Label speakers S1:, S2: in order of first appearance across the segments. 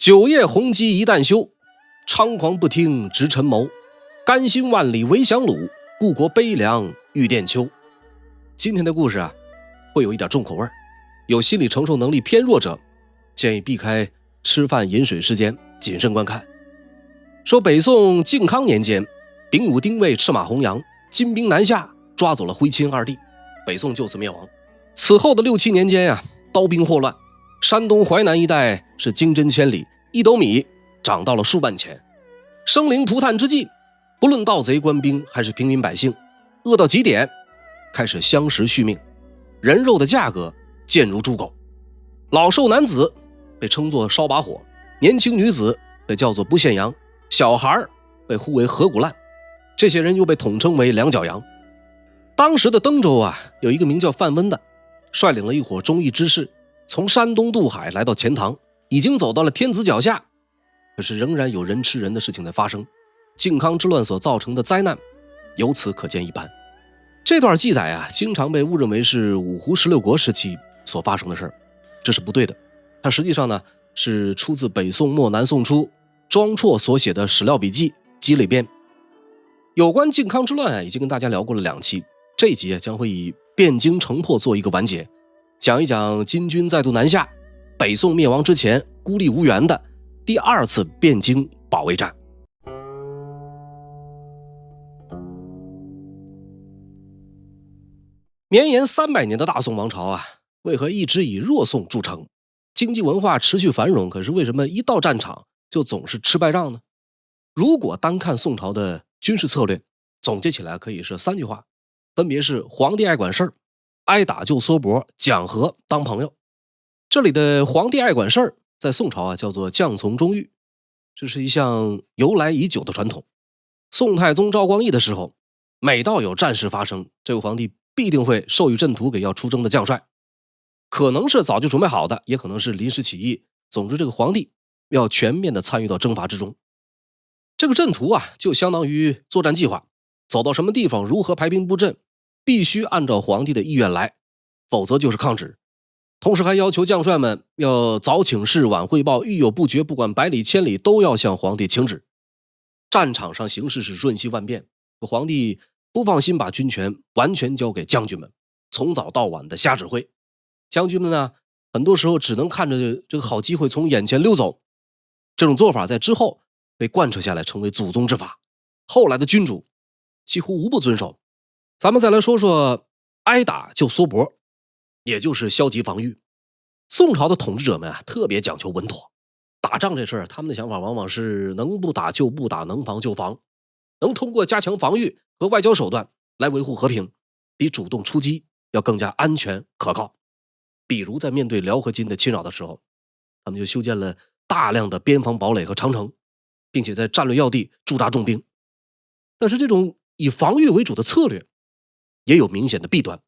S1: 九夜鸿鸡一旦休，猖狂不听直臣谋。甘心万里为降虏，故国悲凉欲奠秋。今天的故事啊，会有一点重口味，有心理承受能力偏弱者，建议避开吃饭饮水时间，谨慎观看。说北宋靖康年间，丙午丁未，赤马红羊，金兵南下，抓走了徽钦二帝，北宋就此灭亡。此后的6、7年间啊，刀兵祸乱，山东淮南一带是经针千里，1斗米涨到了数万钱，生灵涂炭之际，不论盗贼官兵还是平民百姓，饿到极点，开始相食续命，人肉的价格贱如猪狗，老瘦男子被称作烧把火，年轻女子被叫做不限羊，小孩被呼为河骨烂，这些人又被统称为两脚羊。当时的登州啊，有一个名叫范温的，率领了一伙忠义之士，从山东渡海来到钱塘，已经走到了天子脚下，可是仍然有人吃人的事情在发生。靖康之乱所造成的灾难由此可见一斑。这段记载啊，经常被误认为是五胡十六国时期所发生的事，这是不对的。它实际上呢，是出自北宋末南宋初庄绰所写的史料笔记积累编。有关靖康之乱啊，已经跟大家聊过了2期，这一集将会以汴京城破做一个完结，讲一讲金军再度南下，北宋灭亡之前孤立无援的第2次汴京保卫战。绵延300年的大宋王朝啊，为何一直以弱宋著称？经济文化持续繁荣，可是为什么一到战场就总是吃败仗呢？如果单看宋朝的军事策略，总结起来可以是3句话，分别是皇帝爱管事儿，挨打就缩脖，讲和当朋友。这里的皇帝爱管事儿，在宋朝啊叫做将从中御，这是一项由来已久的传统。宋太宗赵光义的时候，每到有战事发生，这位皇帝必定会授予阵图给要出征的将帅，可能是早就准备好的，也可能是临时起意，总之这个皇帝要全面的参与到征伐之中。这个阵图啊，就相当于作战计划，走到什么地方，如何排兵布阵，必须按照皇帝的意愿来，否则就是抗旨。同时还要求将帅们要早请示晚汇报，欲有不决，不管百里千里都要向皇帝请旨。战场上形势是瞬息万变，皇帝不放心把军权完全交给将军们，从早到晚的瞎指挥。将军们呢，很多时候只能看着这个好机会从眼前溜走。这种做法在之后被贯彻下来，成为祖宗之法，后来的君主几乎无不遵守。咱们再来说说挨打就缩脖，也就是消极防御。宋朝的统治者们啊，特别讲求稳妥，打仗这事儿，他们的想法往往是能不打就不打，能防就防，能通过加强防御和外交手段来维护和平，比主动出击要更加安全可靠。比如在面对辽和金的侵扰的时候，他们就修建了大量的边防堡垒和长城，并且在战略要地驻扎重兵。但是这种以防御为主的策略也有明显的弊端。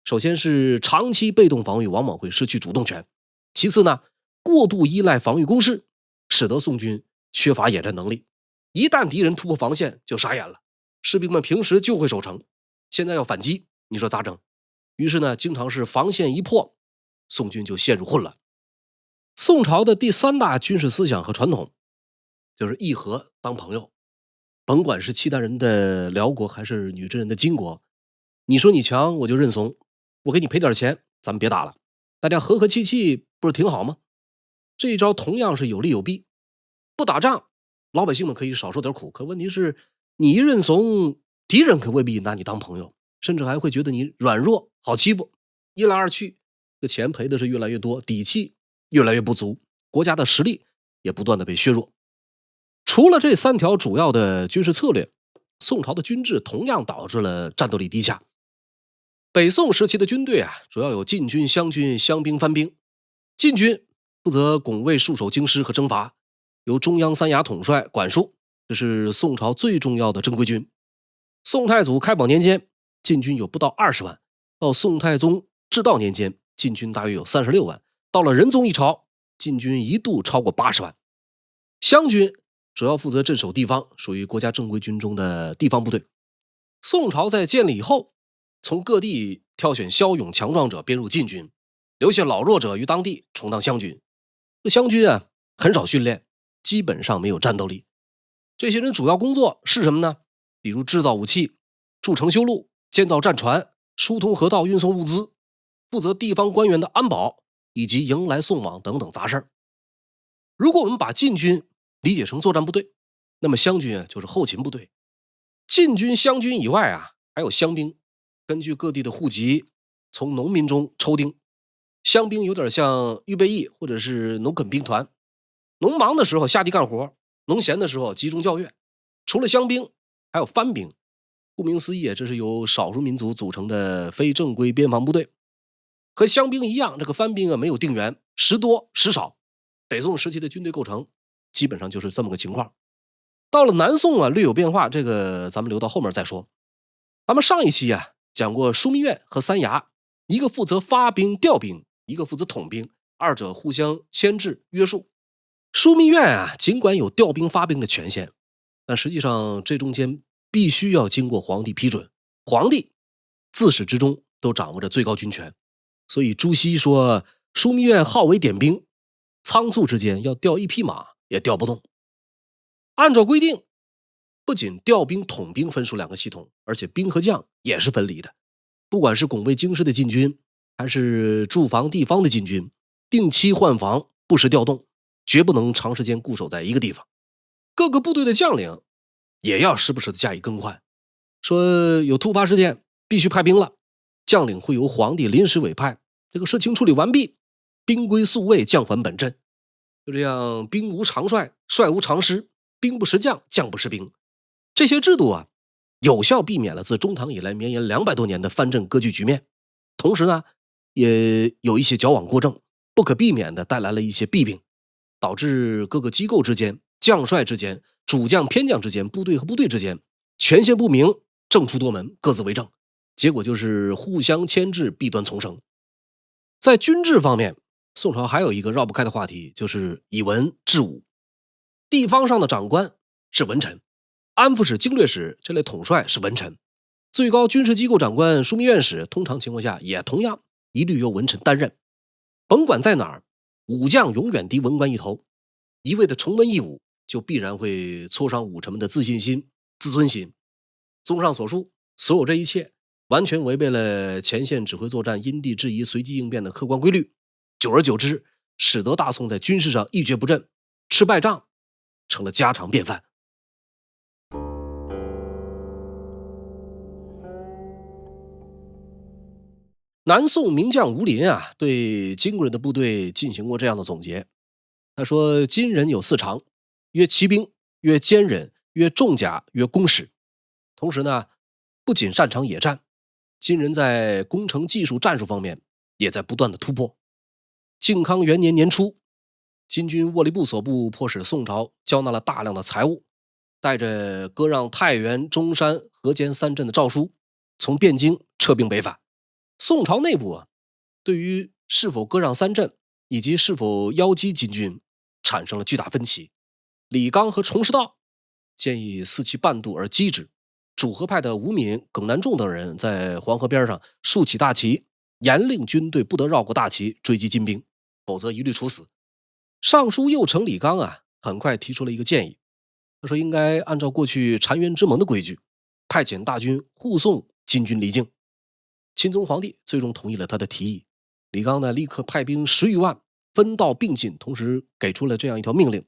S1: 首先是长期被动防御往往会失去主动权，其次呢，过度依赖防御工事，使得宋军缺乏野战能力，一旦敌人突破防线就傻眼了，士兵们平时就会守城，现在要反击，你说咋整？于是呢，经常是防线一破，宋军就陷入混乱。宋朝的第3大军事思想和传统就是议和当朋友，甭管是契丹人的辽国还是女真人的金国，你说你强我就认怂，我给你赔点钱，咱们别打了，大家和和气气不是挺好吗？这一招同样是有利有弊。不打仗，老百姓们可以少受点苦，可问题是你一认怂，敌人可未必拿你当朋友，甚至还会觉得你软弱好欺负。一来二去，这钱赔的是越来越多，底气越来越不足，国家的实力也不断的被削弱。除了这3条主要的军事策略，宋朝的军制同样导致了战斗力低下。北宋时期的军队啊，主要有禁军、湘军、湘兵、番兵。禁军负责拱卫戍守京师和征伐，由中央3衙统帅管束，这是宋朝最重要的正规军。宋太祖开宝年间，禁军有不到20万，到宋太宗至道年间，禁军大约有36万，到了仁宗一朝，禁军一度超过80万。湘军主要负责镇守地方，属于国家正规军中的地方部队。宋朝在建立以后，从各地挑选骁勇强壮者编入禁军，留下老弱者于当地充当湘军。这湘军啊，很少训练，基本上没有战斗力。这些人主要工作是什么呢？比如制造武器、筑城修路、建造战船、疏通河道、运送物资，负责地方官员的安保以及迎来送往等等杂事儿。如果我们把禁军理解成作战部队，那么湘军就是后勤部队。禁军、湘军以外还有乡兵，根据各地的户籍，从农民中抽丁。乡兵有点像预备役或者是农垦兵团，农忙的时候下地干活，农闲的时候集中教阅。除了乡兵，还有番兵。顾名思义，这是由少数民族组成的非正规边防部队。和乡兵一样，这个番兵没有定员，时多时少。北宋时期的军队构成基本上就是这么个情况。到了南宋略有变化，这个咱们留到后面再说。咱们上一期讲过枢密院和三衙，一个负责发兵调兵，一个负责统兵，二者互相牵制约束。枢密院尽管有调兵发兵的权限，但实际上这中间必须要经过皇帝批准，皇帝自始至终都掌握着最高军权。所以朱熹说枢密院号为点兵，仓促之间要调一匹马也调不动。按照规定，不仅调兵统兵分属两个系统，而且兵和将也是分离的。不管是拱卫京师的禁军，还是驻防地方的禁军，定期换防，不时调动，绝不能长时间固守在一个地方。各个部队的将领也要时不时的加以更换，说有突发事件必须派兵了，将领会由皇帝临时委派，这个事情处理完毕，兵归宿卫，将还本阵。就这样，兵无常帅，帅无常师，兵不识将，将不识兵。这些制度有效避免了自中唐以来绵延200多年的藩镇割据局面，同时呢，也有一些矫枉过正，不可避免的带来了一些弊病，导致各个机构之间、将帅之间、主将偏将之间、部队和部队之间权限不明，政出多门，各自为政，结果就是互相牵制，弊端丛生。在军制方面，宋朝还有一个绕不开的话题，就是以文治武。地方上的长官是文臣，安抚使、经略使这类统帅是文臣，最高军事机构长官枢密院使通常情况下也同样一律由文臣担任。甭管在哪儿，武将永远敌文官一头，一味的崇文抑武，就必然会挫伤武臣们的自信心、自尊心。综上所述，所有这一切完全违背了前线指挥作战因地制宜、随机应变的客观规律，久而久之，使得大宋在军事上一蹶不振，吃败仗成了家常便饭。南宋名将吴林对金国人的部队进行过这样的总结。他说，金人有4长，曰骑兵，曰坚忍，曰重甲，曰弓矢。同时呢，不仅擅长野战，金人在工程技术战术方面也在不断的突破。靖康元年年初，金军沃利部所部迫使宋朝交纳了大量的财物，带着割让太原、中山、河间3镇的诏书，从汴京撤兵北返。宋朝内部对于是否割让3镇以及是否邀击金军产生了巨大分歧。李纲和崇师道建议肆其半渡而击之，主和派的吴敏、耿南仲等人在黄河边上竖起大旗，严令军队不得绕过大旗追击金兵，否则一律处死。尚书右丞李纲很快提出了一个建议，他说应该按照过去澶渊之盟的规矩，派遣大军护送金军离境。钦宗皇帝最终同意了他的提议，李纲立刻派兵10余万，分道并进，同时给出了这样一条命令：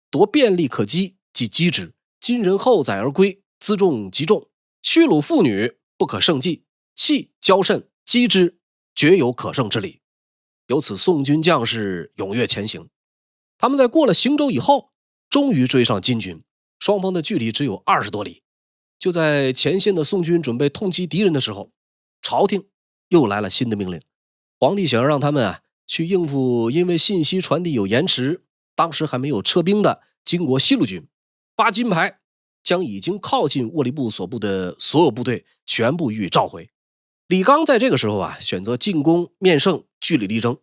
S1: 夺便利可击，即击之；金人后载而归，辎重极重，屈辱妇女，不可胜计，弃骄甚，击之，绝有可胜之理。由此，宋军将士踊跃前行。他们在过了行州以后，终于追上金军，双方的距离只有20多里。就在前线的宋军准备痛击敌人的时候，朝廷又来了新的命令。皇帝想要让他们去应付因为信息传递有延迟，当时还没有撤兵的金国西路军，发金牌，将已经靠近沃利部所部的所有部队全部予以召回。李纲在这个时候选择进攻面圣，据理力争。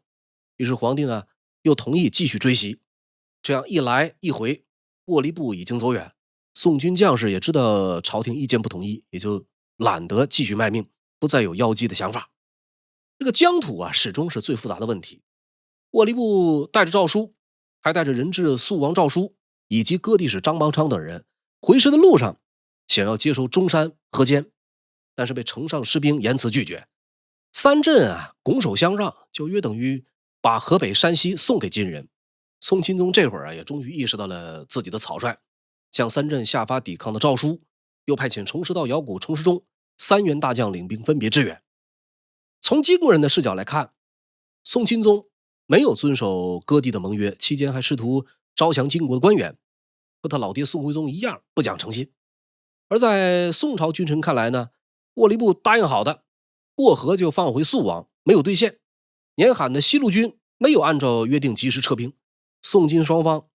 S1: 于是皇帝又同意继续追袭。这样一来一回，沃利部已经走远，宋军将士也知道朝廷意见不统一，也就懒得继续卖命，不再有邀击的想法。这个疆土始终是最复杂的问题。沃利部带着诏书，还带着人质肃王赵书以及割地使张邦昌等人回师的路上，想要接收中山、河间，但是被城上士兵严词拒绝。三镇拱手相让，就约等于把河北、山西送给金人。宋钦宗这会儿也终于意识到了自己的草率，向三镇下发抵抗的诏书，又派遣崇师道、姚贾、崇世忠3员大将领兵分别支援。从金国人的视角来看，宋钦宗没有遵守割地的盟约，期间还试图招降金国的官员，和他老爹宋徽宗一样不讲诚信。而在宋朝君臣看来呢，沃离部答应好的过河就放回肃王没有兑现，年罕的西路军没有按照约定及时撤兵，宋金双方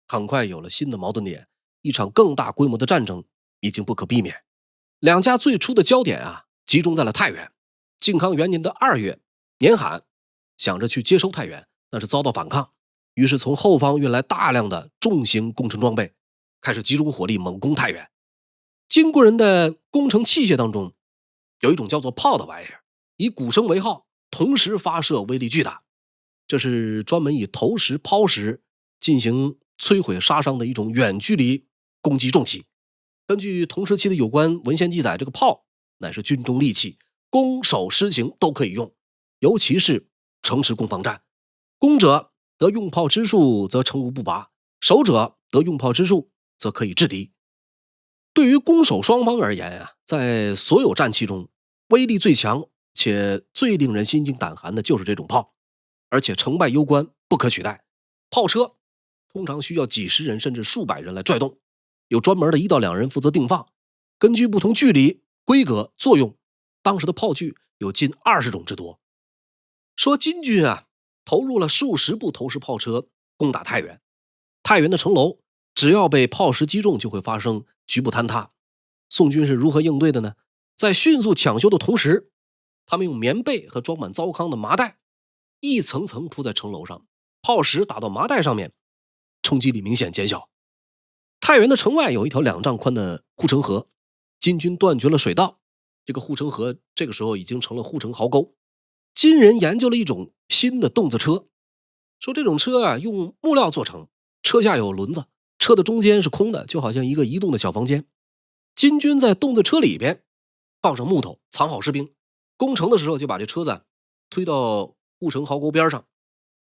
S1: 很快有了新的矛盾点，一场更大规模的战争已经不可避免。两家最初的焦点集中在了太原。靖康元年的2月，年罕想着去接收太原，但是遭到反抗，于是从后方运来大量的重型工程装备，开始集中火力猛攻太原。金国人的工程器械当中有一种叫做炮的玩意儿，以鼓声为号，同时发射，威力巨大。这是专门以投石、抛石进行摧毁杀伤的一种远距离攻击重器。根据同时期的有关文献记载，这个炮乃是军中利器，攻守施行都可以用，尤其是城池攻防战，攻者得用炮之术，则城无不拔；守者得用炮之术，则可以制敌。对于攻守双方而言在所有战器中，威力最强且最令人心惊胆寒的就是这种炮，而且成败攸关，不可取代。炮车通常需要几十人甚至数百人来拽动，有专门的1到2人负责定放，根据不同距离、规格、作用，当时的炮具有近20种之多。说金军投入了数十部投石炮车攻打太原，太原的城楼只要被炮石击中就会发生局部坍塌。宋军是如何应对的呢？在迅速抢修的同时，他们用棉被和装满糟糠的麻袋一层层铺在城楼上，炮石打到麻袋上面，冲击力明显减小。太原的城外有一条2丈宽的护城河，金军断绝了水道，这个护城河这个时候已经成了护城壕沟。金人研究了一种新的动子车，说这种车用木料做成，车下有轮子，车的中间是空的，就好像一个移动的小房间。金军在动子车里边放上木头，藏好士兵，攻城的时候就把这车子推到护城壕沟边上，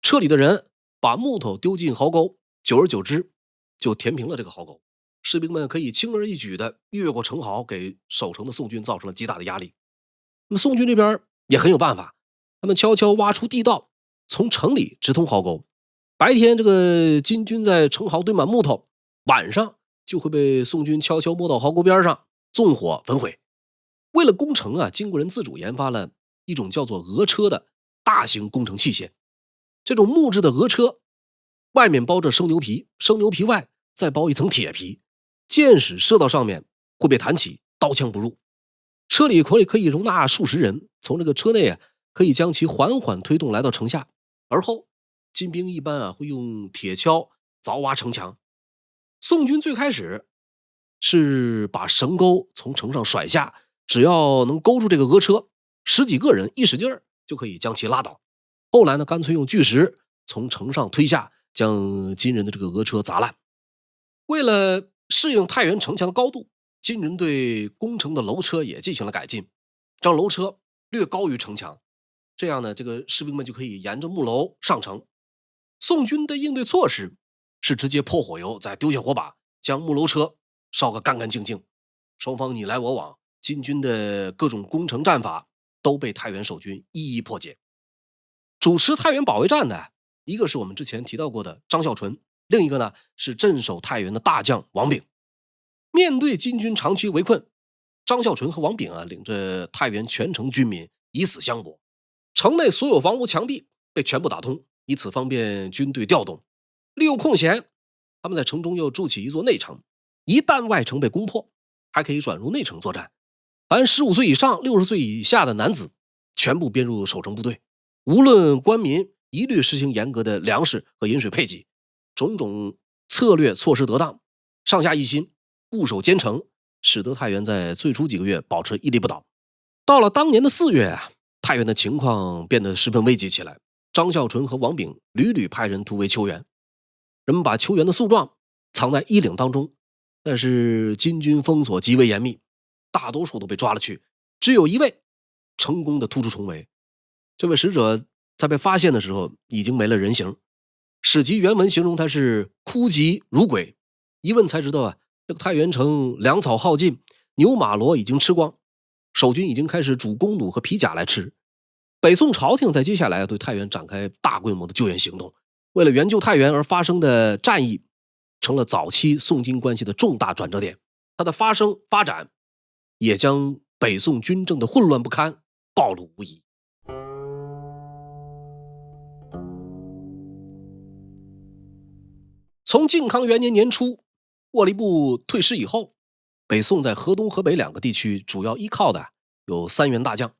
S1: 车里的人把木头丢进壕沟，久而久之就填平了这个壕沟，士兵们可以轻而易举的越过城壕，给守城的宋军造成了极大的压力。那么宋军这边也很有办法，他们悄悄挖出地道，从城里直通壕沟。白天这个金军在城壕堆满木头，晚上就会被宋军悄悄摸到壕沟边上，纵火焚毁。为了攻城金国人自主研发了一种叫做俄车的大型工程器械。这种木质的俄车外面包着生牛皮，生牛皮外再包一层铁皮，箭矢射到上面会被弹起，刀枪不入。车里可以容纳数十人，从这个车内可以将其缓缓推动来到城下，而后金兵一般会用铁锹凿挖城墙。宋军最开始是把绳钩从城上甩下，只要能勾住这个俄车，10几个人一使劲儿就可以将其拉倒。后来呢，干脆用巨石从城上推下，将金人的这个俄车砸烂。为了适应太原城墙的高度，金人对攻城的楼车也进行了改进，让楼车略高于城墙，这样呢，这个士兵们就可以沿着木楼上城。宋军的应对措施是直接泼火油，再丢下火把，将木楼车烧个干干净净。双方你来我往，金军的各种攻城战法都被太原守军一一破解。主持太原保卫战的一个是我们之前提到过的张孝纯，另一个呢是镇守太原的大将王炳。面对金军长期围困，张孝纯和王炳领着太原全城军民以死相搏，城内所有房屋墙壁被全部打通，以此方便军队调动。利用空闲，他们在城中又筑起一座内城，一旦外城被攻破，还可以转入内城作战。凡15岁以上、60岁以下的男子全部编入守城部队，无论官民一律实行严格的粮食和饮水配给，种种策略措施得当，上下一心，固守坚城，使得太原在最初几个月保持屹立不倒。到了当年的4月太原的情况变得十分危急起来，张孝纯和王炳屡屡派人突围求援。人们把邱元的诉状藏在衣领当中，但是金军封锁极为严密，大多数都被抓了去，只有一位成功的突出重围。这位使者在被发现的时候已经没了人形，史籍原文形容他是枯疾如鬼。一问才知道啊，这个太原城粮草耗尽，牛马骡已经吃光，守军已经开始煮弓弩和皮甲来吃。北宋朝廷在接下来对太原展开大规模的救援行动，为了援救太原而发生的战役成了早期宋金关系的重大转折点，它的发生发展也将北宋军政的混乱不堪暴露无遗。从靖康元年年初沃黎部退师以后，北宋在河东河北两个地区主要依靠的有3员大将，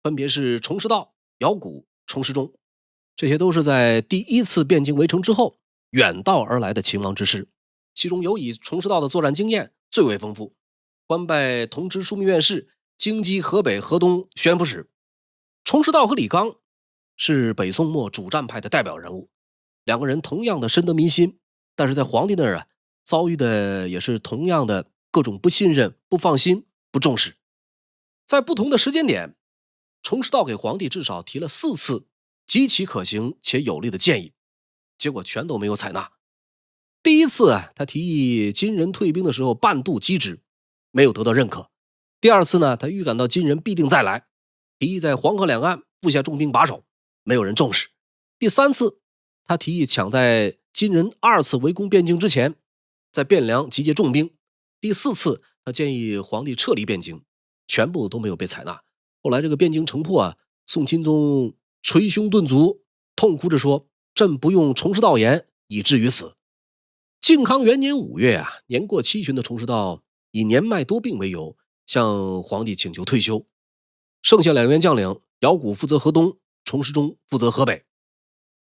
S1: 分别是崇师道、姚贾、崇师中。这些都是在第一次汴京围城之后远道而来的秦王之师，其中尤以崇师道的作战经验最为丰富，官拜同知枢密院事、京畿河北河东宣抚使。崇师道和李纲是北宋末主战派的代表人物，两个人同样的深得民心，但是在皇帝那儿遭遇的也是同样的各种不信任、不放心、不重视。在不同的时间点，崇师道给皇帝至少提了4次极其可行且有力的建议，结果全都没有采纳。第一次他提议金人退兵的时候半渡击之，没有得到认可。第二次呢，他预感到金人必定再来，提议在黄河两岸布下重兵把守，没有人重视。第三次，他提议抢在金人2次围攻汴京之前，在汴梁集结重兵。第4次，他建议皇帝撤离汴京，全部都没有被采纳。后来这个汴京城破宋钦宗捶胸顿足，痛哭着说：“朕不用崇师道言，以至于此。”靖康元年5月年过7旬的崇师道以年迈多病为由，向皇帝请求退休。剩下2员将领，姚贾负责河东，崇师中负责河北。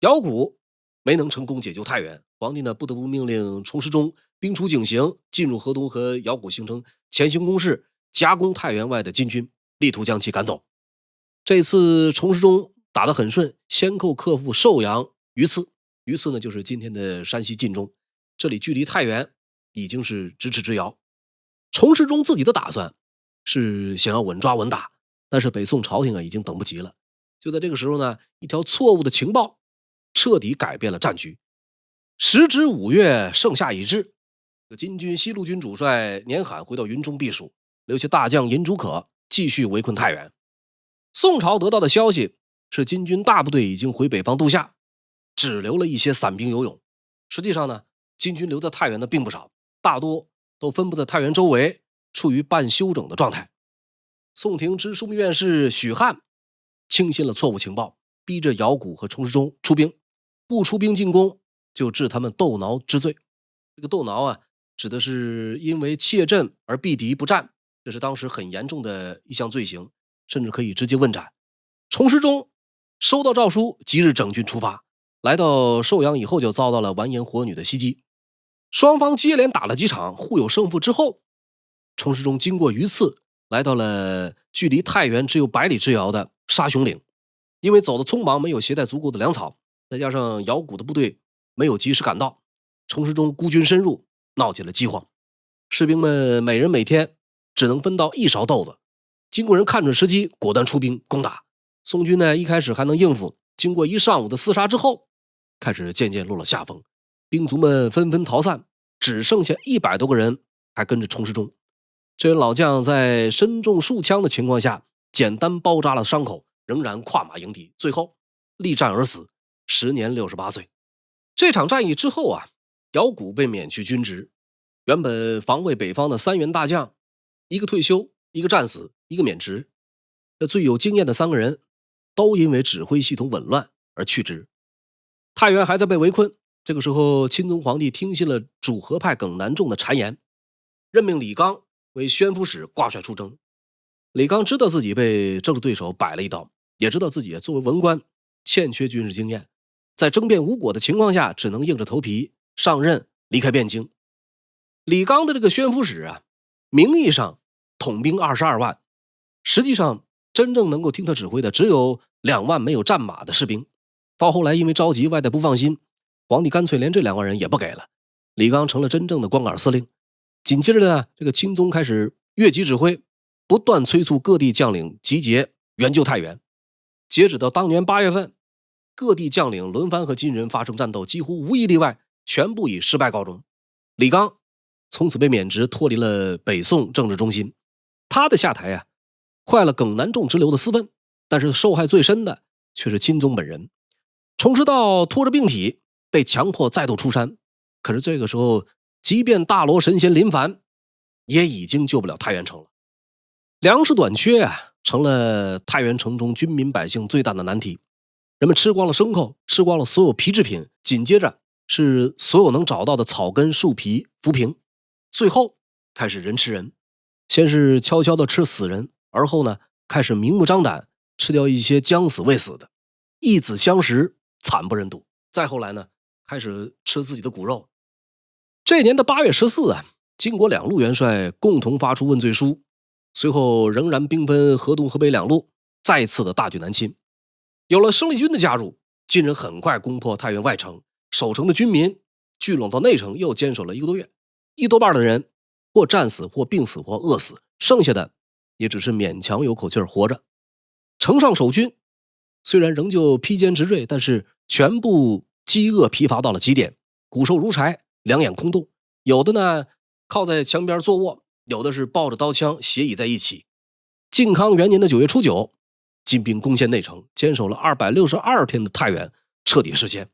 S1: 姚贾没能成功解救太原，皇帝呢不得不命令崇师中兵出警行，进入河东和姚贾形成前行攻势，夹攻太原外的金军，力图将其赶走。这次崇师中打得很顺，先后克复寿阳、榆次。榆次呢就是今天的山西晋中，这里距离太原已经是咫尺之遥。崇师中自己的打算是想要稳抓稳打，但是北宋朝廷已经等不及了。就在这个时候呢，一条错误的情报彻底改变了战局。时值5月，盛夏已至，金军西路军主帅年罕回到云中避暑，留下大将尹主可继续围困太原。宋朝得到的消息是金军大部队已经回北方渡夏，只留了一些散兵游勇。实际上呢，金军留在太原的并不少，大多都分布在太原周围，处于半休整的状态。宋廷知枢密院事许汉轻信了错误情报，逼着姚贾和崇师中出兵，不出兵进攻就治他们斗挠之罪。这个斗挠指的是因为怯阵而避敌不战，这是当时很严重的一项罪行，甚至可以直接问斩。崇师中收到诏书，即日整军出发，来到寿阳以后就遭到了完颜火女的袭击。双方接连打了几场，互有胜负之后，崇师中经过榆次，来到了距离太原只有100里之遥的沙熊岭。因为走得匆忙，没有携带足够的粮草，再加上姚贾的部队没有及时赶到，崇师中孤军深入，闹起了饥荒。士兵们每人每天只能分到1勺豆子。金国人看准时机，果断出兵攻打。宋军呢，一开始还能应付，经过1上午的厮杀之后，开始渐渐落了下风，兵卒们纷纷逃散，只剩下100多个人还跟着崇师中。这位老将在身中数枪的情况下，简单包扎了伤口，仍然跨马迎敌，最后力战而死，时年68岁。这场战役之后姚贾被免去军职，原本防卫北方的3员大将，一个退休，一个战死，一个免职。这最有经验的3个人都因为指挥系统紊乱而去职。太原还在被围困，这个时候钦宗皇帝听信了主和派耿南仲的谗言，任命李纲为宣抚使挂帅出征。李纲知道自己被政治对手摆了一刀，也知道自己作为文官欠缺军事经验，在争辩无果的情况下，只能硬着头皮上任离开汴京。李纲的这个宣抚使名义上统兵22万，实际上真正能够听他指挥的只有2万没有战马的士兵。到后来因为着急，外带不放心，皇帝干脆连这2万人也不给了，李纲成了真正的光杆司令。紧接着呢，这个钦宗开始越级指挥，不断催促各地将领集结援救太原。截止到当年8月份，各地将领轮番和金人发生战斗，几乎无一例外全部以失败告终。李纲从此被免职，脱离了北宋政治中心。他的下台啊，坏了耿南仲之流的私愤，但是受害最深的却是钦宗本人。崇师道拖着病体被强迫再度出山，可是这个时候，即便大罗神仙林凡也已经救不了太原城了。粮食短缺啊，成了太原城中军民百姓最大的难题。人们吃光了牲口，吃光了所有皮制品，紧接着是所有能找到的草根树皮浮萍，最后开始人吃人。先是悄悄的吃死人，而后呢，开始明目张胆吃掉一些将死未死的，一子相食，惨不忍睹。再后来呢，开始吃自己的骨肉。这年的8月14啊，金国2路元帅共同发出问罪书，随后仍然兵分河东河北2路，再次的大举南侵。有了生力军的加入，金人很快攻破太原外城，守城的军民聚拢到内城，又坚守了1个多月，一多半的人或战死，或病死，或饿死，剩下的也只是勉强有口气活着。城上守军虽然仍旧披坚执锐，但是全部饥饿疲乏到了极点，骨瘦如柴，两眼空洞，有的呢靠在墙边坐卧，有的是抱着刀枪斜倚在一起。靖康元年的9月初9，金兵攻陷内城，坚守了262天的太原彻底失陷。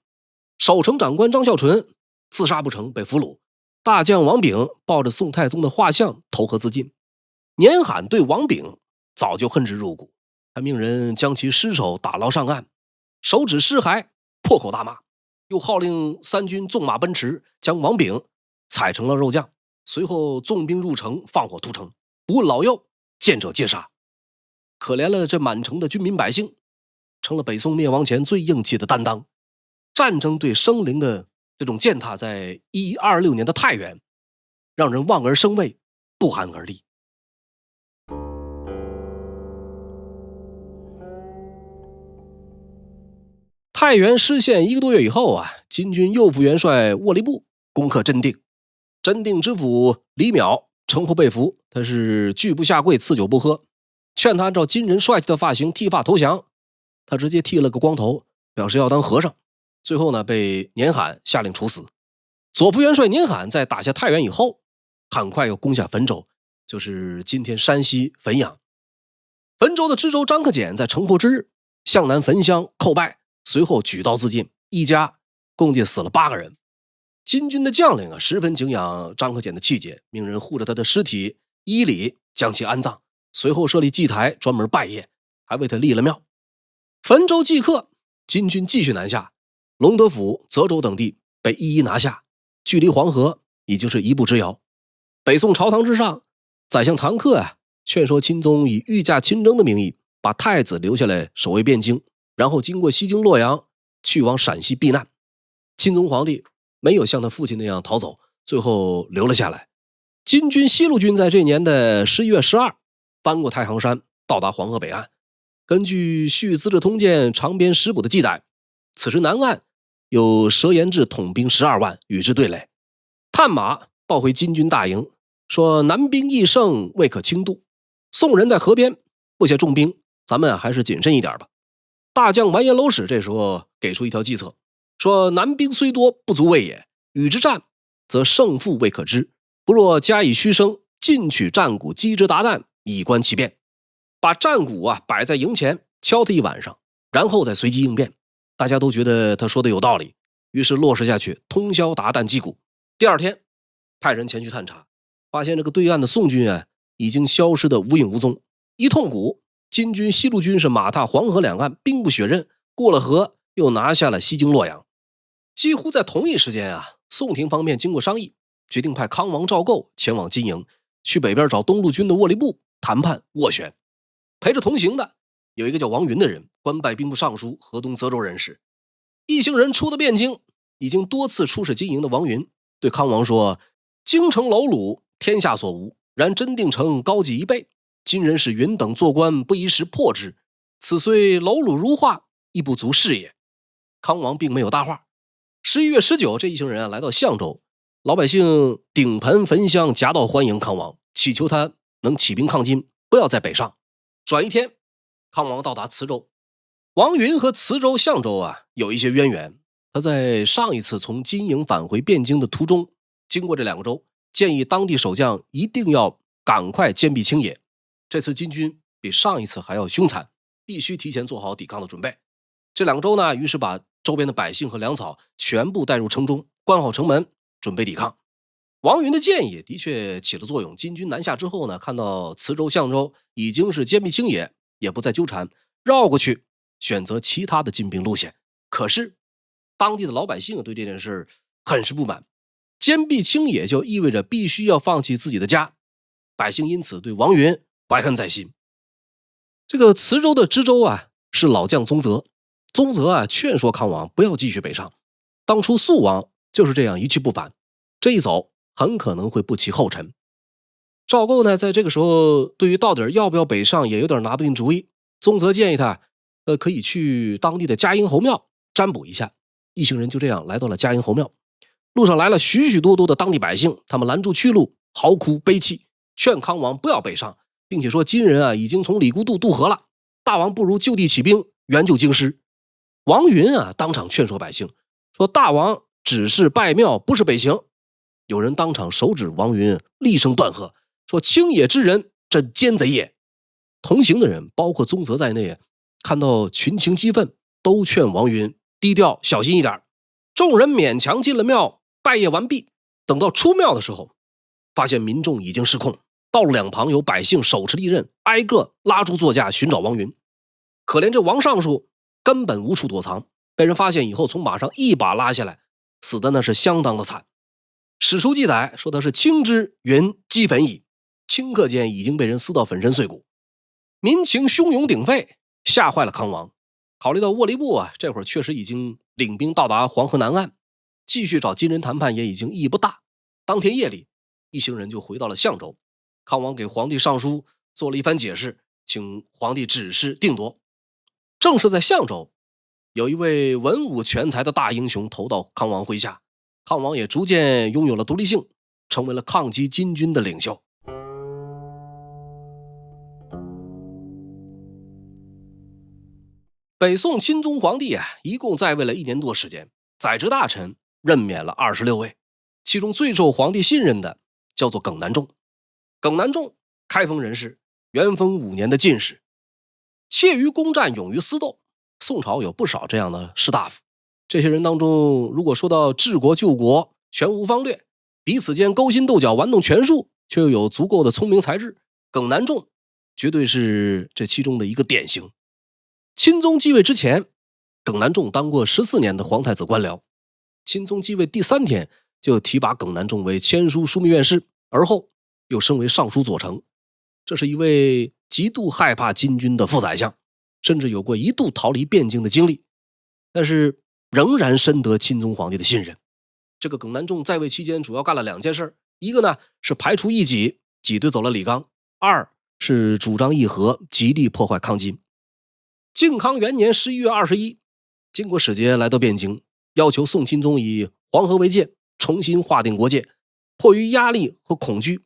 S1: 守城长官张孝纯自杀不成，被俘虏。大将王炳抱着宋太宗的画像投河自尽。年罕对王炳早就恨之入骨，他命人将其尸首打捞上岸，手指尸骸，破口大骂，又号令3军纵马奔驰，将王炳踩成了肉酱，随后纵兵入城，放火屠城，不问老幼，见者皆杀。可怜了这满城的军民百姓，成了北宋灭亡前最硬气的担当。战争对生灵的这种践踏，在1126年的太原，让人望而生畏，不寒而栗。太原失陷1个多月以后啊，金军右副元帅沃利布攻克真定。真定知府李淼城仆被俘，他是拒不下跪，赐酒不喝，劝他按照金人帅气的发型剃发投降，他直接剃了个光头，表示要当和尚。最后呢，被年罕下令处死。左副元帅年罕在打下太原以后，很快又攻下汾州，就是今天山西汾阳。汾州的知州张克俭在城破之日向南焚香叩拜，随后举刀自尽，一家共计死了8个人。金军的将领啊，十分敬仰张克俭的气节，命人护着他的尸体依礼将其安葬，随后设立祭台专门拜谒，还为他立了庙。汾州即刻，金军继续南下，隆德府、泽州等地被一一拿下，距离黄河已经是一步之遥。北宋朝堂之上，宰相唐克劝说钦宗以御驾亲征的名义，把太子留下来守卫汴京，然后经过西京洛阳去往陕西避难。钦宗皇帝没有像他父亲那样逃走，最后留了下来。金军西路军在这年的11月12翻过太行山，到达黄河北岸。根据《续资治通鉴长编食补》的记载，此时南岸有佘延志统兵12万与之对垒。探马报回金军大营，说南兵易胜，未可轻渡。宋人在河边布下重兵，咱们还是谨慎一点吧。大将完颜娄史这时候给出一条计策，说南兵虽多，不足畏也，与之战，则胜负未可知。不若加以虚声，尽取战鼓，击之达旦，以观其变。把战鼓摆在营前，敲他一晚上，然后再随机应变。大家都觉得他说的有道理，于是落实下去，通宵达旦击鼓。第二天派人前去探查，发现这个对岸的宋军已经消失得无影无踪。一通鼓，金军西路军是马踏黄河两岸，兵不血刃，过了河又拿下了西京洛阳。几乎在同一时间宋廷方面经过商议，决定派康王赵构前往金营，去北边找东路军的沃利布谈判斡旋。陪着同行的有一个叫王云的人，官拜兵部尚书，河东泽州人士。一行人出了汴京，已经多次出使金营的王云对康王说，京城楼鲁，天下所无，然真定城高几1倍，今人使云等做官，不一时破之，此虽楼鲁如画，亦不足视也。康王并没有搭话， 11月19，这一行人来到象州，老百姓顶盆焚香，夹道欢迎康王，祈求他能起兵抗金，不要再北上。转一天，康王到达磁州。王云和磁州、象州有一些渊源。他在上一次从金营返回汴京的途中，经过这2个州，建议当地守将一定要赶快坚壁清野。这次金军比上一次还要凶残，必须提前做好抵抗的准备。这2个州呢，于是把周边的百姓和粮草全部带入城中，关好城门，准备抵抗。王云的建议的确起了作用。金军南下之后呢，看到磁州、象州已经是坚壁清野，也不再纠缠，绕过去，选择其他的进兵路线。可是当地的老百姓对这件事很是不满，坚壁清野就意味着必须要放弃自己的家，百姓因此对王云怀恨在心。这个磁州的知州是老将宗泽，宗泽劝说康王不要继续北上。当初肃王就是这样一去不返，这一走很可能会不其后尘。赵构呢，在这个时候对于到底要不要北上也有点拿不定主意。宗泽建议他可以去当地的嘉阴侯庙占卜一下。一行人就这样来到了嘉阴侯庙。路上来了许许多多的当地百姓，他们拦住去路，嚎哭悲泣，劝康王不要北上，并且说金人已经从李孤渡渡河了，大王不如就地起兵援救京师。王云当场劝说百姓，说大王只是拜庙，不是北行。有人当场手指王云，厉声断喝，说清野之人，朕奸贼也。同行的人包括宗泽在内，看到群情激愤，都劝王云低调小心一点。众人勉强进了庙，拜谒完毕。等到出庙的时候，发现民众已经失控，道路两旁有百姓手持利刃，挨个拉住座驾寻找王云。可怜这王尚书根本无处躲藏，被人发现以后从马上一把拉下来，死的那是相当的惨。史书记载说他是青之云击焚矣，顷刻间已经被人撕到粉身碎骨。民情汹涌鼎沸，吓坏了康王。考虑到沃利布这会儿确实已经领兵到达黄河南岸，继续找金人谈判也已经意义不大。当天夜里，一行人就回到了象州。康王给皇帝上书，做了一番解释，请皇帝指示定夺。正是在象州，有一位文武全才的大英雄投到康王麾下，康王也逐渐拥有了独立性，成为了抗击金军的领袖。北宋钦宗皇帝一共在位了1年多时间，宰执大臣任免了26位，其中最受皇帝信任的叫做耿南仲。耿南仲开封人士，元丰5年的进士，怯于攻战，勇于私斗。宋朝有不少这样的士大夫，这些人当中，如果说到治国救国全无方略，彼此间勾心斗角玩弄权术，却又有足够的聪明才智，耿南仲绝对是这其中的一个典型。钦宗继位之前，耿南仲当过14年的皇太子官僚。钦宗继位第3天就提拔耿南仲为签书枢密院事，而后又升为尚书左丞。这是一位极度害怕金军的副宰相，甚至有过一度逃离汴京的经历，但是仍然深得钦宗皇帝的信任。这个耿南仲在位期间主要干了2件事，一个呢是排除异己，挤兑走了李纲；二是主张议和，极力破坏康金。靖康元年11月21，经过使节来到汴京，要求宋钦宗以黄河为界，重新划定国界。迫于压力和恐惧，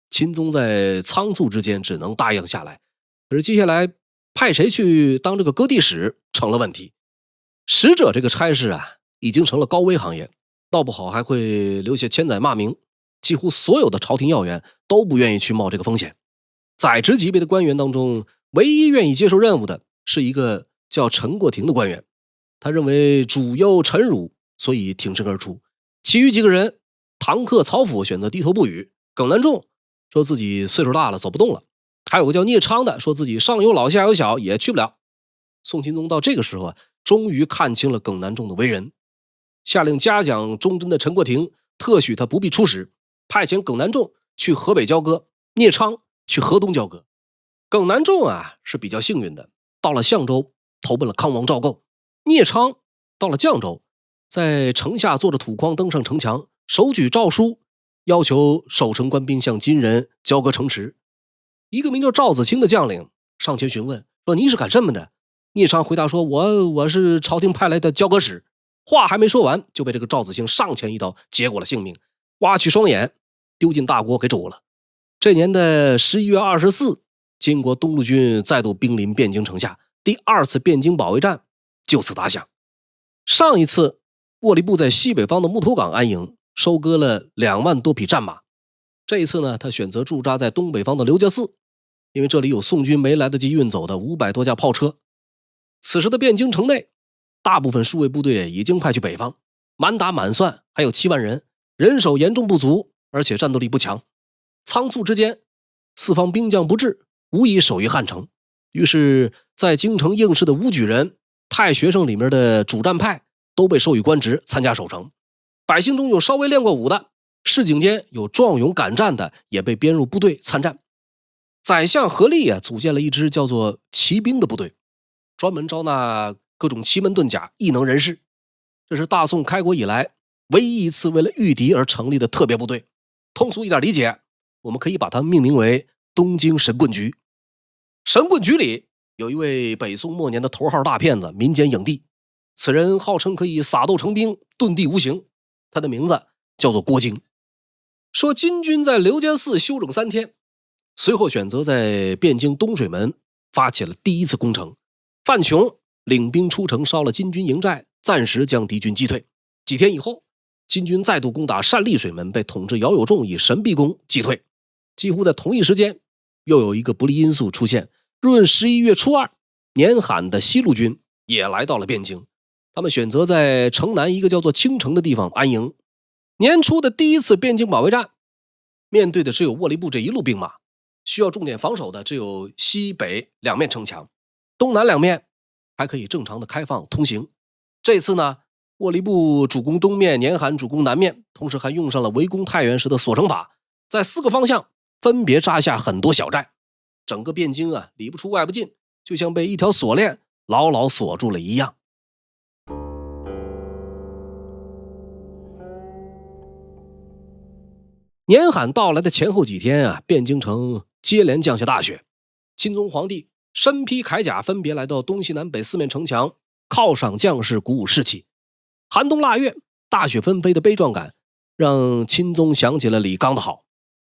S1: 钦宗在仓促之间只能答应下来。可是接下来派谁去当这个割地使成了问题。使者这个差事已经成了高危行业，闹不好还会留下千载骂名。几乎所有的朝廷要员都不愿意去冒这个风险。宰执级别的官员当中，唯一愿意接受任务的是一个叫陈过庭的官员，他认为主忧臣辱，所以挺身而出。其余几个人，唐克、曹府选择低头不语。耿南仲说自己岁数大了，走不动了。还有个叫聂昌的，说自己上有老下有小，也去不了。宋钦宗到这个时候终于看清了耿南仲的为人，下令嘉奖忠贞的陈过庭，特许他不必出使，派遣耿南仲去河北交割，聂昌去河东交割。耿南仲是比较幸运的，到了象州投奔了康王赵构。聂昌到了绛州，在城下坐着土筐登上城墙，手举诏书，要求守城官兵向金人交割城池。一个名叫赵子清的将领上前询问，说你是干什么的？聂昌回答说，我是朝廷派来的交割使。话还没说完，就被这个赵子兴上前一刀结果了性命，挖去双眼，丢进大锅给煮了。这年的11月24，金国东路军再度兵临汴京城下，第2次汴京保卫战就此打响。上一次沃利部在西北方的木头港安营，收割了2万多匹战马。这一次呢，他选择驻扎在东北方的刘家寺，因为这里有宋军没来得及运走的500多架炮车。此时的汴京城内，大部分数位部队已经派去北方，满打满算还有7万人，人手严重不足，而且战斗力不强。仓促之间，四方兵将不至，无以守于汉城。于是在京城应试的武举人、太学生里面的主战派都被授予官职，参加守城。百姓中有稍微练过武的，市井间有壮勇敢战的，也被编入部队参战。宰相何立组建了一支叫做骑兵的部队，专门招纳各种奇门遁甲、异能人士。这是大宋开国以来唯一一次为了御敌而成立的特别部队。通俗一点理解，我们可以把它命名为东京神棍局。神棍局里有一位北宋末年的头号大骗子、民间影帝，此人号称可以撒豆成兵、遁地无形，他的名字叫做郭京。说金军在刘家寺休整3天，随后选择在汴京东水门发起了第1次攻城。范琼领兵出城烧了金军营寨，暂时将敌军击退。几天以后，金军再度攻打单立水门，被统治姚有仲以神臂弓击退。几乎在同一时间，又有一个不利因素出现。闰11月初2，年罕的西路军也来到了汴京，他们选择在城南一个叫做青城的地方安营。年初的第1次汴京保卫战，面对的只有沃利部这一路兵马，需要重点防守的只有西北2面城墙，东南2面还可以正常的开放通行。这次呢，沃利部主攻东面，年罕主攻南面，同时还用上了围攻太原时的锁城法，在4个方向分别扎下很多小寨。整个汴京里不出外不进，就像被一条锁链牢牢锁住了一样。年罕到来的前后几天汴京城接连降下大雪。钦宗皇帝身披铠甲，分别来到东西南北4面城墙，犒赏将士，鼓舞士气。寒冬腊月，大雪纷飞的悲壮感让钦宗想起了李纲的好。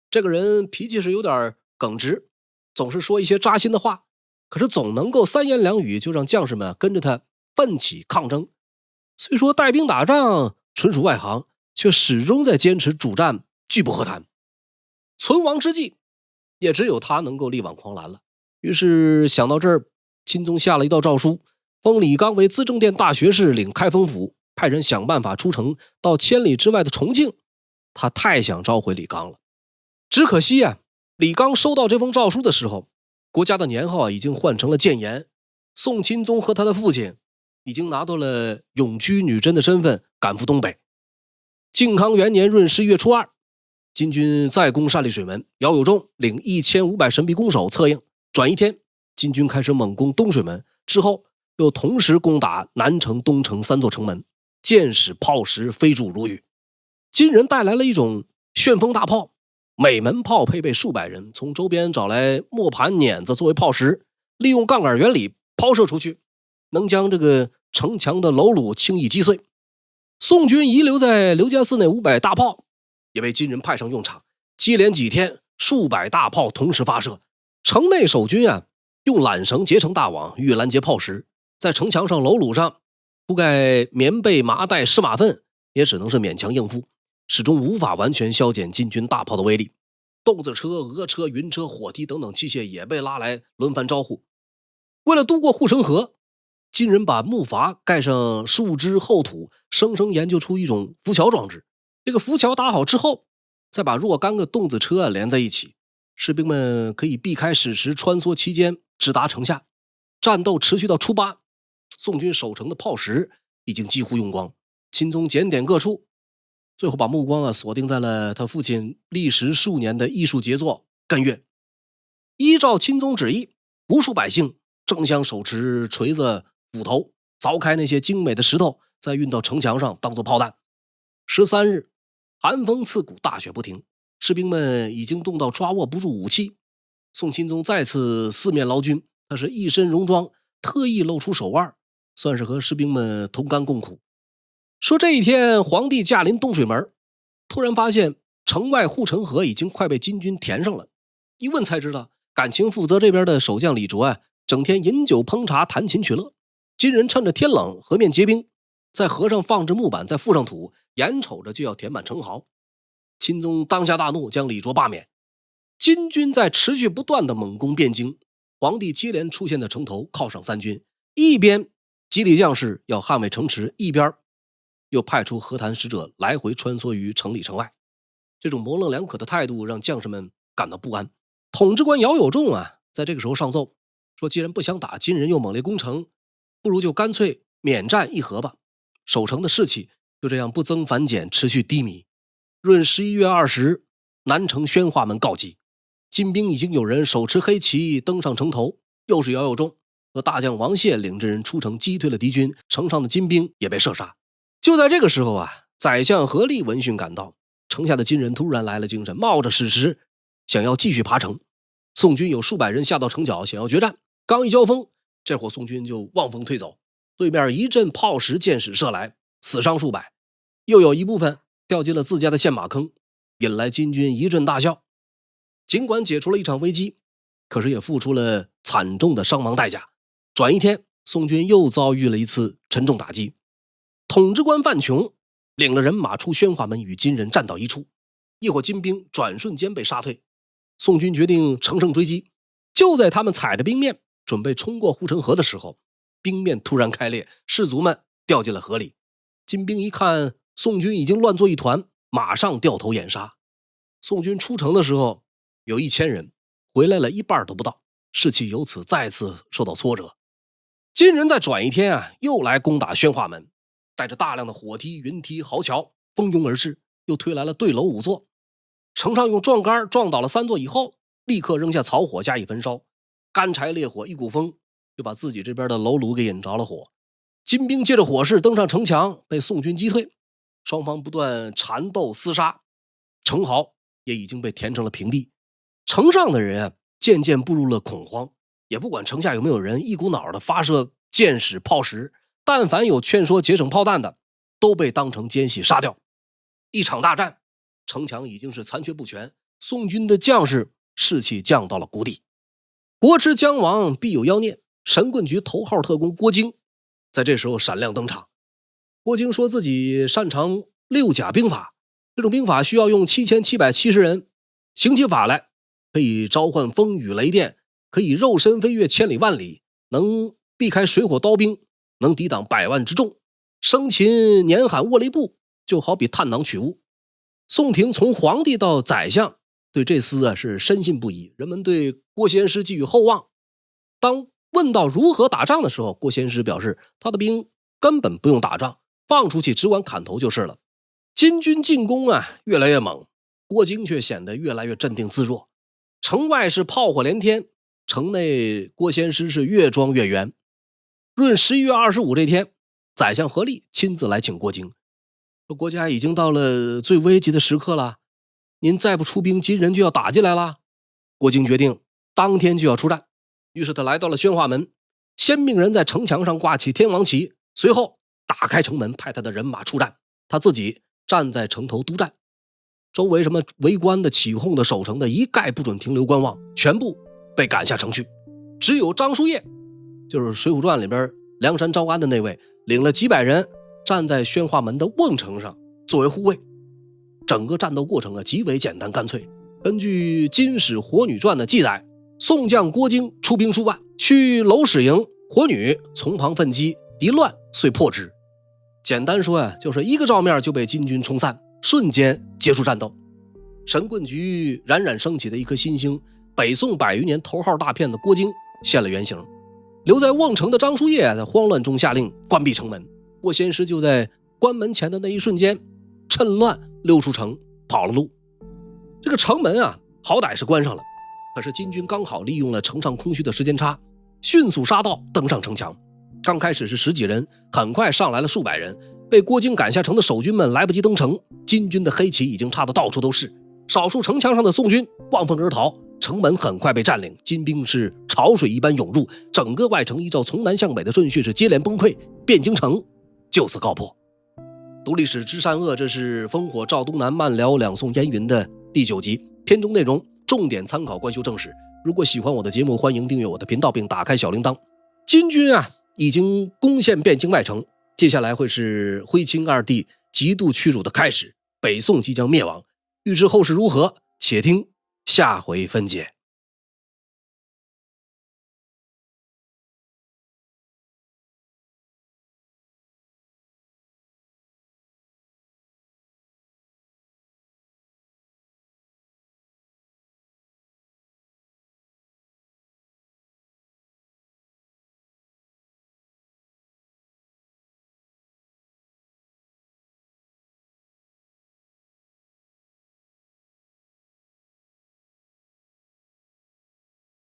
S1: 这个人脾气是有点耿直，总是说一些扎心的话，可是总能够3言2语就让将士们跟着他奋起抗争。虽说带兵打仗纯属外行，却始终在坚持主战，拒不和谈。存亡之际，也只有他能够力挽狂澜了。于是想到这儿，钦宗下了一道诏书，封李纲为资政殿大学士，领开封府，派人想办法出城到千里之外的重庆。他太想召回李纲了，只可惜李纲收到这封诏书的时候，国家的年号已经换成了建炎。宋钦宗和他的父亲已经拿到了永居女真的身份，赶赴东北。靖康元年闰11月初2，金军再攻单立水门，姚有仲领1500神臂弓手策应。转一天，金军开始猛攻东水门，之后又同时攻打南城、东城3座城门，箭矢炮石飞驻如雨。金人带来了一种旋风大炮，每门炮配备数百人，从周边找来磨盘碾子作为炮石，利用杠杆原理抛射出去，能将这个城墙的楼橹轻易击碎。宋军遗留在刘家寺内500大炮也被金人派上用场，接连几天数百大炮同时发射。城内守军用缆绳结成大网，预拦截炮石，在城墙上楼橹上铺盖棉被、麻袋、湿马粪，也只能是勉强应付，始终无法完全消减金军大炮的威力。动子车、俄车、云车、火梯等等器械也被拉来轮番招呼。为了渡过护城河，金人把木筏盖上树枝厚土，生生研究出一种浮桥装置。这个浮桥打好之后，再把若干个动子车连在一起，士兵们可以避开矢石，穿梭其间，直达城下。战斗持续到初8，宋军守城的炮石已经几乎用光。钦宗检点各处，最后把目光锁定在了他父亲历时数年的艺术杰作《艮乐》。依照钦宗旨意，无数百姓争相手持锤子、斧头，凿开那些精美的石头，再运到城墙上当作炮弹。13日，寒风刺骨，大雪不停，士兵们已经冻到抓握不住武器。宋钦宗再次4面劳军，他是一身戎装，特意露出手腕，算是和士兵们同甘共苦。说这一天皇帝驾临东水门，突然发现城外护城河已经快被金军填上了。一问才知道，感情负责这边的守将李卓整天饮酒烹茶弹琴取乐，金人趁着天冷河面结冰，在河上放置木板，再覆上土，眼瞅着就要填满城壕。钦宗当下大怒，将李卓罢免。金军在持续不断的猛攻汴京，皇帝接连出现在城头犒赏三军，一边激励将士要捍卫城池，一边又派出和谈使者来回穿梭于城里城外。这种模棱两可的态度让将士们感到不安。统治官姚有仲在这个时候上奏说，既然不想打，金人又猛烈攻城，不如就干脆免战议和吧。守城的士气就这样不增反减，持续低迷。闰11月20，南城宣化门告急，金兵已经有人手持黑旗登上城头，又是姚有仲和大将王谢领着人出城击退了敌军，城上的金兵也被射杀。就在这个时候宰相何力闻讯赶到，城下的金人突然来了精神，冒着矢石想要继续爬城。宋军有数百人下到城角想要决战，刚一交锋，这伙宋军就望风退走，对面一阵炮石箭矢射来，死伤数百，又有一部分掉进了自家的陷马坑，引来金军一阵大笑。尽管解除了一场危机，可是也付出了惨重的伤亡代价。转一天，宋军又遭遇了一次沉重打击。统治官范琼领了人马出宣化门，与金人战到一处，一伙金兵转瞬间被杀退。宋军决定乘胜追击，就在他们踩着冰面准备冲过护城河的时候，冰面突然开裂，士卒们掉进了河里。金兵一看宋军已经乱作一团，马上掉头掩杀。宋军出城的时候有1000人，回来了一半都不到，士气由此再次受到挫折。金人再转一天又来攻打宣化门，带着大量的火梯、云梯、壕桥蜂拥而至，又推来了对楼5座。城上用撞杆撞倒了3座以后，立刻扔下草火加以焚烧，干柴烈火一股风就把自己这边的楼炉给引着了火。金兵借着火势登上城墙，被宋军击退，双方不断缠斗厮杀，城壕也已经被填成了平地。城上的人渐渐步入了恐慌，也不管城下有没有人，一股脑的发射箭矢炮石，但凡有劝说节省炮弹的都被当成奸细杀掉。一场大战，城墙已经是残缺不全，宋军的将士士气降到了谷底。国之将亡，必有妖孽，神棍局头号特工郭京在这时候闪亮登场。郭京说自己擅长6甲兵法，这种兵法需要用7770人，行起法来可以召唤风雨雷电，可以肉身飞越千里万里，能避开水火刀兵，能抵挡100万之众，生擒年喊握雷部，就好比探囊取物。宋廷从皇帝到宰相对这厮是深信不疑，人们对郭仙师寄予厚望。当问到如何打仗的时候，郭仙师表示他的兵根本不用打仗，放出去只管砍头就是了。金军进攻越来越猛，郭京却显得越来越镇定自若。城外是炮火连天，城内郭仙师是越装越圆。闰11月25这天，宰相何力亲自来请郭京，说国家已经到了最危急的时刻了，您再不出兵，金人就要打进来了。郭京决定当天就要出战，于是他来到了宣化门，先命人在城墙上挂起天王旗，随后打开城门，派他的人马出战，他自己站在城头督战。周围什么围观的、起哄的、守城的，一概不准停留观望，全部被赶下城去。只有张叔夜，就是《水浒传》里边梁山招安的那位，领了几百人站在宣化门的瓮城上作为护卫。整个战斗过程极为简单干脆。根据《金史火女传》的记载，宋将郭京出兵数万，去楼使营，火女从旁奋击，敌乱遂破之。简单说就是一个照面就被金军冲散，瞬间结束战斗。神棍局冉冉升起的一颗新星，北宋100余年头号大骗子郭京现了原形。留在瓮城的张叔夜在慌乱中下令关闭城门，郭仙师就在关门前的那一瞬间趁乱溜出城跑了路。这个城门好歹是关上了，可是金军刚好利用了城上空虚的时间差，迅速杀到登上城墙。刚开始是10几人，很快上来了数百人，被郭京赶下城的守军们来不及登城，金军的黑旗已经插得到处都是。少数城墙上的宋军望风而逃，城门很快被占领，金兵是潮水一般涌入，整个外城依照从南向北的顺序是接连崩溃，汴京城就此告破。读历史知善恶，这是烽火赵东南，慢聊两宋烟云的第9集，片中内容重点参考官修正史。如果喜欢我的节目，欢迎订阅我的频道并打开小铃铛。金军已经攻陷汴京外城，接下来会是徽钦二帝极度屈辱的开始，北宋即将灭亡。欲知后事如何，且听下回分解。